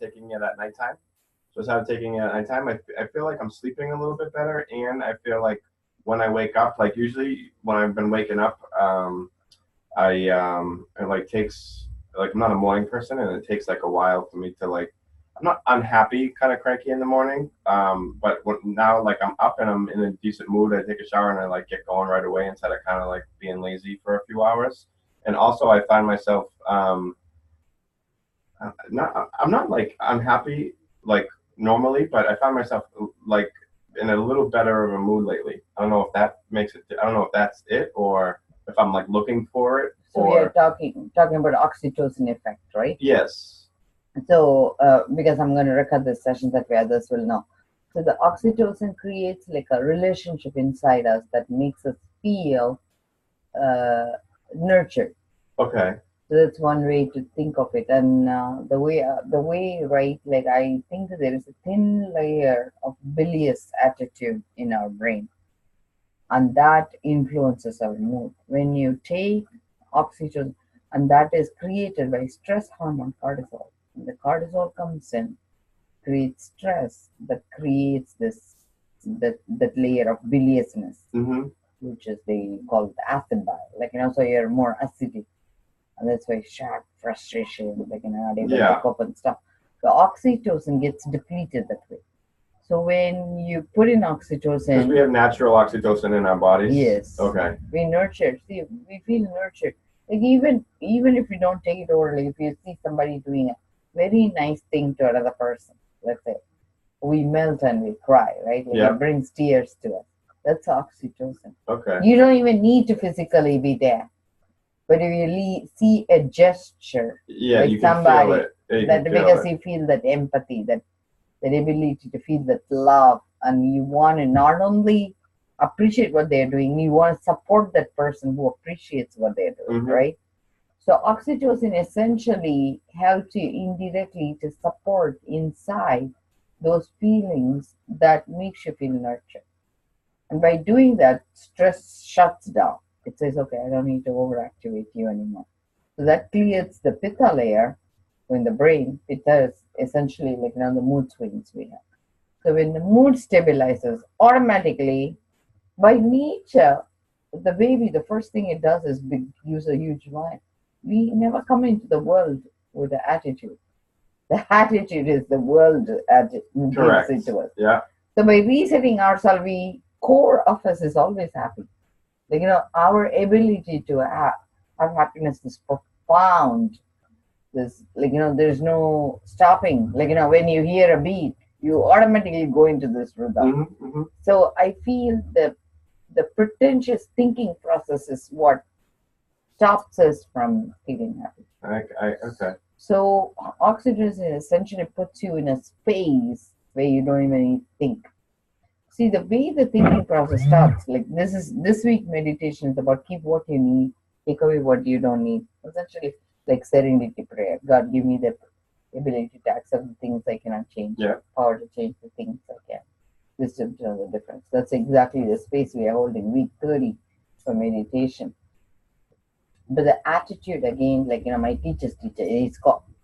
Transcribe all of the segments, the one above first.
taking it at nighttime. So I started taking it at nighttime. I feel like I'm sleeping a little bit better, and I feel like when I wake up, like usually when I've been waking up, it like takes like I'm not a morning person, and it takes like a while for me to like. I'm not unhappy, kind of cranky in the morning. But now like I'm up and I'm in a decent mood, I take a shower and I like get going right away instead of kind of like being lazy for a few hours. And also I find myself not I'm not like unhappy like normally, but I find myself like in a little better of a mood lately. I don't know if that makes it. I don't know if that's it or if I'm like looking for it. So we are talking about oxytocin effect, right? Yes. So because I'm going to record this session that way others will know. So the oxytocin creates like a relationship inside us that makes us feel uh, nurtured. Okay. So that's one way to think of it. And the way, right? Like I think that there is a thin layer of bilious attitude in our brain, and that influences our mood. When you take oxytocin, and that is created by stress hormone cortisol. When the cortisol comes in, creates stress that creates that layer of biliousness, which is they call it acid bile. Like so you're more acidic, and that's why sharp frustration, like not able to cope and stuff. The oxytocin gets depleted that way. So when you put in oxytocin, because we have natural oxytocin in our bodies. Yes. Okay. We nurture. See, we feel nurtured. Like even if we don't take it orally, if you see somebody doing a very nice thing to another person, let's say, we melt and we cry, right? Like it brings tears to us. That's oxytocin. Okay. You don't even need to physically be there, but if you see a gesture, like you somebody, can feel it. that because you feel that empathy, that ability to feel that love, and you want to not only appreciate what they're doing, you want to support that person who appreciates what they're doing, right? So oxytocin essentially helps you indirectly to support inside those feelings that makes you feel nurtured. And by doing that, stress shuts down. It says, okay, I don't need to overactivate you anymore. So that clears the pitta layer in the brain. Pitta is essentially like the mood swings we have. So when the mood stabilizes, automatically, by nature, the baby, the first thing it does is use a huge mind. We never come into the world with the attitude. The attitude is the world gives it to us. Yeah. So by resetting ourselves, core of us is always happy. Like our ability to have happiness is profound. This there's no stopping. Like when you hear a beat, you automatically go into this rhythm. So I feel the pretentious thinking process is what stops us from feeling happy. Okay. So oxytocin essentially puts you in a space where you don't even need to think. See, the way the thinking process starts, like this week meditation is about keep what you need, take away what you don't need. Essentially, like serenity prayer. God, give me the ability to accept the things I cannot change. Power to change the things I can. Wisdom to know the difference. That's exactly the space we are holding. Week 30 for meditation. But the attitude again, like my teacher's teacher,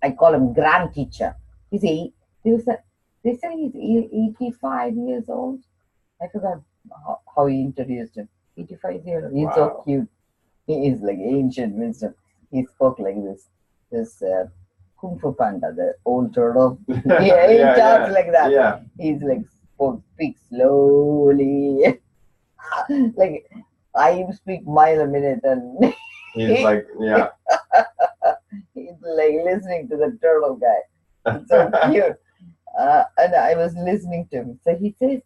I call him grand teacher. They say he's 85 years old. I forgot how he introduced him. 85 years old. He's so cute. He is like ancient wisdom. He spoke like this Kung Fu Panda, the old turtle. He talks like that. Yeah. He's like speaks slowly. Like I speak mile a minute, and he's like he's like listening to the turtle guy. It's so cute. And I was listening to him. So he says,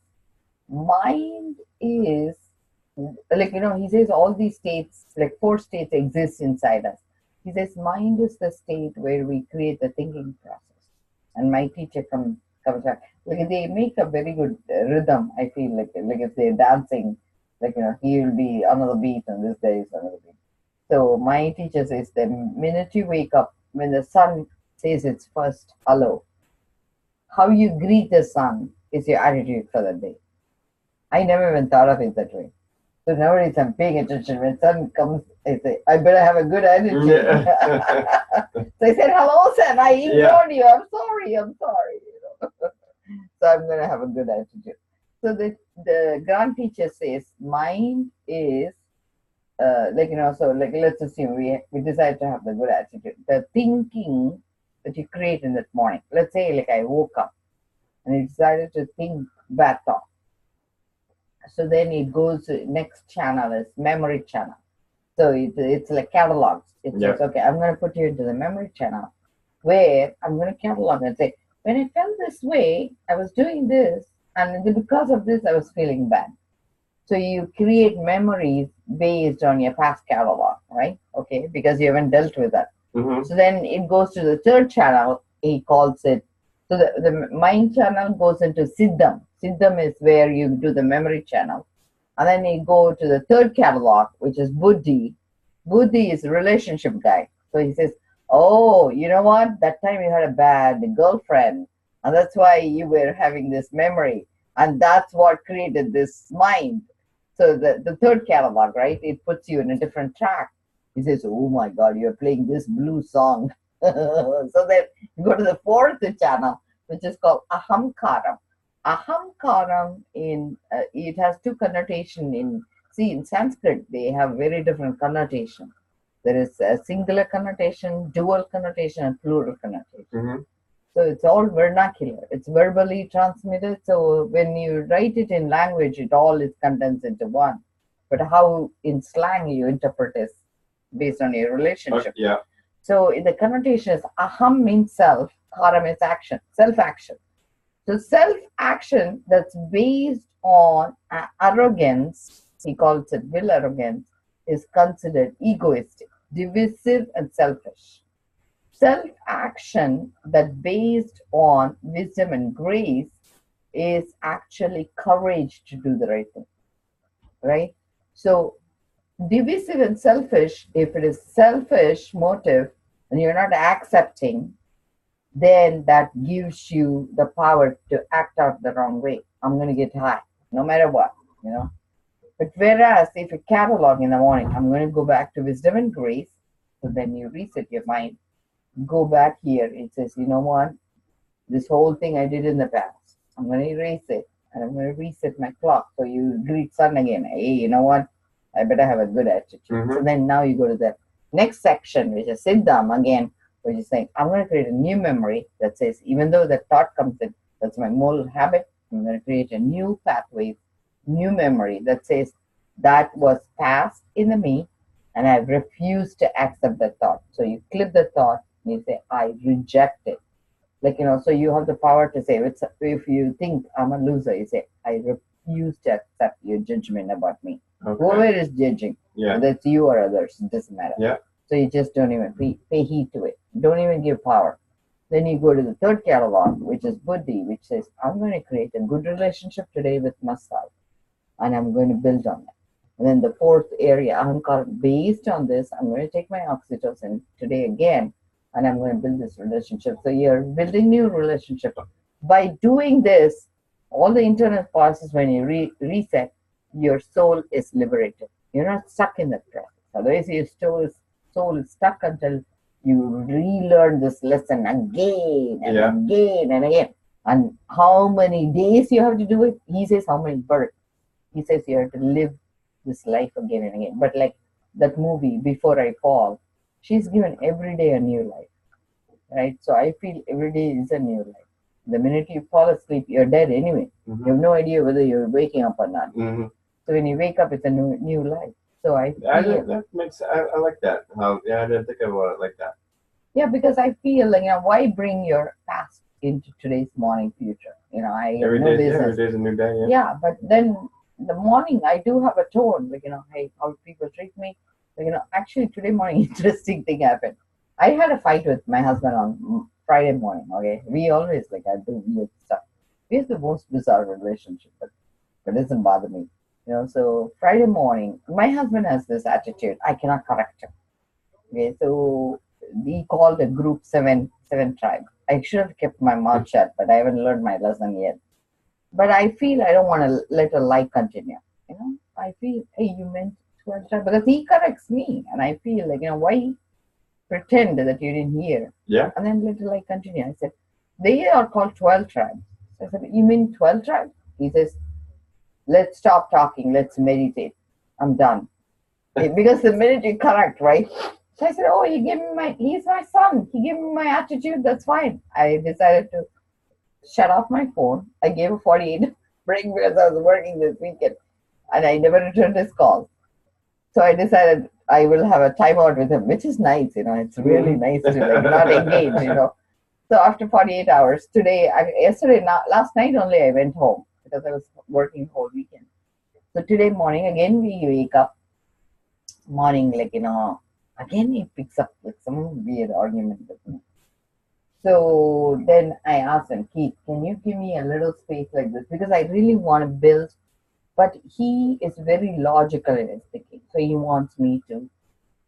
mind is like he says all these states, like 4 states exist inside us. He says mind is the state where we create the thinking process. And my teacher comes back, like they make a very good rhythm. I feel like if they're dancing, like he will be another beat and this day is another beat. So my teacher says the minute you wake up, when the sun says its first hello, how you greet the sun is your attitude for the day. I never even thought of it that way. So nowadays I'm paying attention. When sun comes, I say, I better have a good attitude. Yeah. So I said, hello, son. I ignored you. I'm sorry. I'm sorry. So I'm going to have a good attitude. So the grand teacher says, mind is so like let's assume we decide to have the good attitude. The thinking that you create in that morning. Let's say like I woke up and I decided to think bad thought. So then it goes to next channel is memory channel. So it's like catalogs. It says, okay, I'm going to put you into the memory channel where I'm going to catalog and say, when I felt this way, I was doing this, and because of this, I was feeling bad. So you create memories based on your past catalog, right? Okay, because you haven't dealt with that. Mm-hmm. So then it goes to the third channel. He calls it. So the mind channel goes into Siddham. Siddham is where you do the memory channel. And then you go to the third catalog, which is Buddhi. Buddhi is a relationship guy. So he says, oh, you know what? That time you had a bad girlfriend. And that's why you were having this memory. And that's what created this mind. So the third catalog, right? It puts you in a different track. He says, oh my God, you're playing this blues song. So then you go to the fourth channel, which is called Ahamkaram. Ahamkaram it has two connotation in Sanskrit, they have very different connotation. There is a singular connotation, dual connotation, and plural connotation. Mm-hmm. So it's all vernacular. It's verbally transmitted. So when you write it in language, it all is condensed into one. But how in slang you interpret is based on your relationship. Yeah. So in the connotation is aham means self, karam is action, self-action. So self-action that's based on arrogance, he calls it will arrogance, is considered egoistic, divisive, and selfish. Self-action that based on wisdom and grace is actually courage to do the right thing, right? So divisive and selfish, if it is selfish motive and you're not accepting, then that gives you the power to act out the wrong way. I'm going to get high, no matter what, you know. But whereas if you catalog in the morning, I'm going to go back to wisdom and grace, so then you reset your mind. Go back here. It says, you know what? This whole thing I did in the past, I'm going to erase it and I'm going to reset my clock. So you greet sun again. Hey, you know what? I better have a good attitude. Mm-hmm. So then now you go to the next section, which is Siddham again, which is saying, I'm going to create a new memory that says, even though the thought comes in, that's my moral habit, I'm going to create a new pathway, new memory that says, that was past in the me, and I refuse to accept that thought. So you clip the thought and you say, I reject it. Like, you know, so you have the power to say, if you think I'm a loser, you say, I refuse to accept your judgment about me. Okay. Whoever is judging, whether it's you or others, it doesn't matter. Yeah. So you just don't even pay heed to it. Don't even give power. Then you go to the third catalog, which is Buddhi, which says, I'm going to create a good relationship today with myself, and I'm going to build on it. And then the fourth area, Ahankar, based on this, I'm going to take my oxytocin today again, and I'm going to build this relationship. So you're building new relationship. By doing this, all the internal process, when you reset, your soul is liberated. You're not stuck in that process. Otherwise, your soul is stuck until you relearn this lesson again and again and again. And how many days you have to do it? He says how many births. He says you have to live this life again and again. But like that movie, Before I Fall, she's given every day a new life, right? So I feel every day is a new life. The minute you fall asleep, you're dead anyway. Mm-hmm. You have no idea whether you're waking up or not. Mm-hmm. So when you wake up, it's a new life. So I like that. I didn't think about it like that. Yeah, because I feel like, why bring your past into today's morning future? Every day's a new day. Yeah, but then the morning I do have a tone, hey, how people treat me. Actually today morning, interesting thing happened. I had a fight with my husband on Friday morning. Okay, we always I do weird stuff. We have the most bizarre relationship, but it doesn't bother me. So Friday morning, my husband has this attitude, I cannot correct him. Okay, so we called a group seven tribe. I should have kept my mouth shut, but I haven't learned my lesson yet. But I feel I don't want to let a lie continue. I feel, hey, you meant 12 tribes. Because he corrects me. And I feel like, why pretend that you didn't hear? Yeah. And then little I continue. I said, they are called 12 tribes. So I said, you mean 12 tribes? He says, let's stop talking. Let's meditate. I'm done. Because the minute you correct, right? So I said, oh, he's my son. He gave me my attitude. That's fine. I decided to shut off my phone. I gave a 48 break because I was working this weekend and I never returned his calls. So I decided I will have a timeout with him, which is nice, It's really nice to not engage, So after 48 hours, last night only I went home because I was working the whole weekend. So today morning, again, we wake up morning, again he picks up like some weird argument with me. So then I asked him, Keith, can you give me a little space like this? Because I really want to build, but he is very logical in his thinking. So he wants me to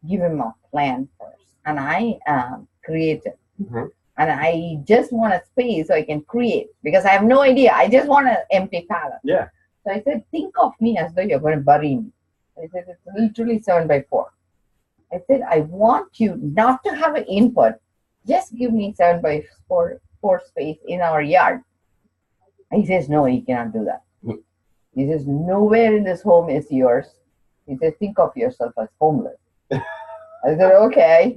give him a plan first. And I am creative. Mm-hmm. And I just want a space so I can create because I have no idea. I just want an empty palace. Yeah. So I said, think of me as though you're going to bury me. I said, it's literally 7x4. I said, I want you not to have an input. Just give me 7x4 space in our yard. He says, no, he cannot do that. He says, nowhere in this home is yours. He says, think of yourself as homeless. I said, okay.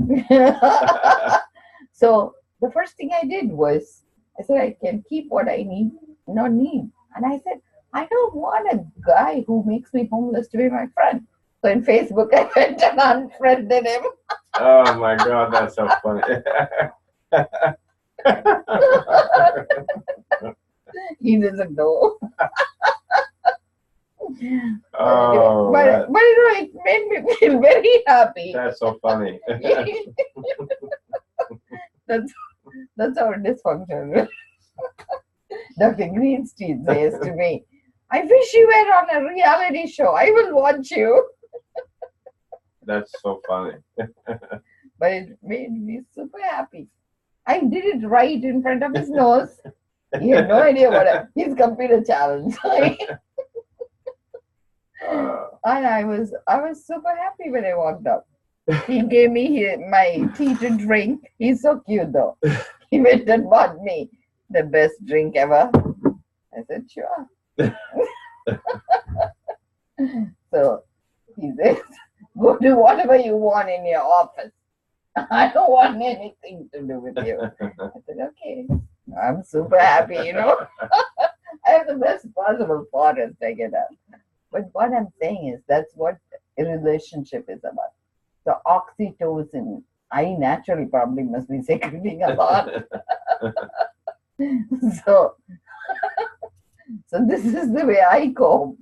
So the first thing I did was, I said, I can keep what I need, not need. And I said, I don't want a guy who makes me homeless to be my friend. So in Facebook, I went and unfriended him. Oh my God, that's so funny. He doesn't know. Oh, but it made me feel very happy. That's so funny. That's our dysfunction. Dr. Greenstein says to me, I wish you were on a reality show. I will watch you. That's so funny. But it made me super happy. I did it right in front of his nose. He had no idea his computer challenge. And I was super happy when I walked up. He gave me my tea to drink. He's so cute though. He went and bought me the best drink ever. I said, sure. So he says, go do whatever you want in your office. I don't want anything to do with you. I said, okay. I'm super happy, I have the best possible forest I can have. But what I'm saying is that's what a relationship is about. So oxytocin, I naturally probably must be secreting a lot. So this is the way I cope.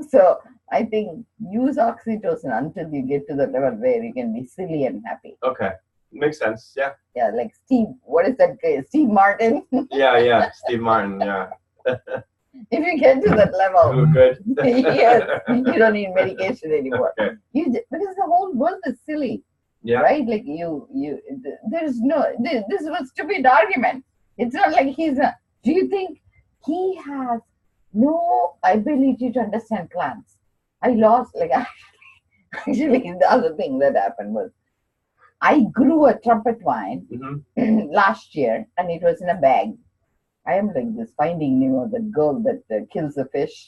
So I think use oxytocin until you get to the level where you can be silly and happy. Okay. Makes sense. Yeah. Yeah, like Steve, what is that guy? Steve Martin? Yeah. Steve Martin, yeah. If you get to that level, Ooh, good. yes, you don't need medication anymore. Okay. Because the whole world is silly. Yeah. Right? Like this was a stupid argument. It's not like do you think he has no ability to understand plants? I lost, actually the other thing that happened was, I grew a trumpet vine last year and it was in a bag. I am like this Finding Nemo, the girl that kills the fish.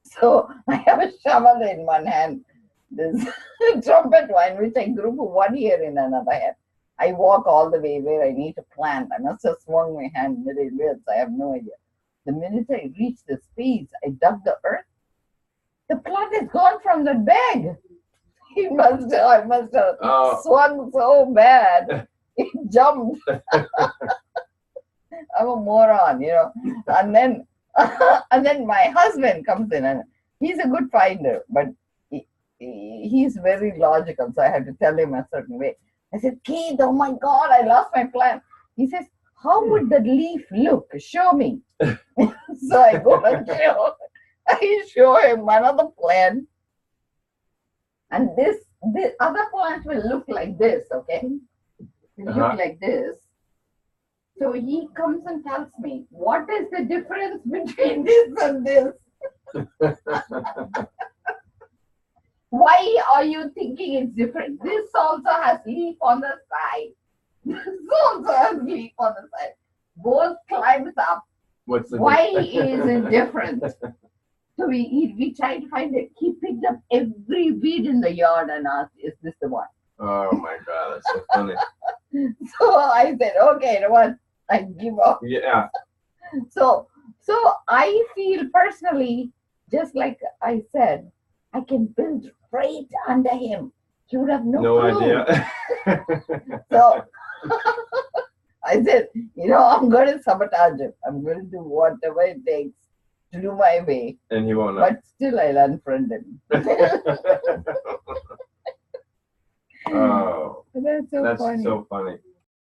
So I have a shovel in one hand, this trumpet vine, which I grew for 1 year in another hand. I walk all the way where I need to plant. I must have swung my hand little bit. I have no idea. The minute I reached the space, I dug the earth. The plant is gone from the bag. I must have swung so bad. It jumped. I'm a moron, And then my husband comes in and he's a good finder, but he's very logical. So I had to tell him a certain way. I said, Keith, oh my God, I lost my plant. He says, how would the leaf look? Show me. So I go and show him another plant. And this other plant will look like this, okay? It will look like this. So he comes and tells me, what is the difference between this and this? Why are you thinking it's different? This also has leaf on the side. This also has leaf on the side. Both climbs up. What's the Why is it different? So we tried to find it. He picked up every weed in the yard and asked, is this the one? Oh my God, that's so funny. So I said, okay, the one. I give up. Yeah. So I feel personally, just like I said, I can build right under him. He would have no clue. idea. So I said, I'm going to sabotage him. I'm going to do whatever it takes to do my way. And he won't know. But still, I'll unfriend him. Oh, That's so funny. So funny.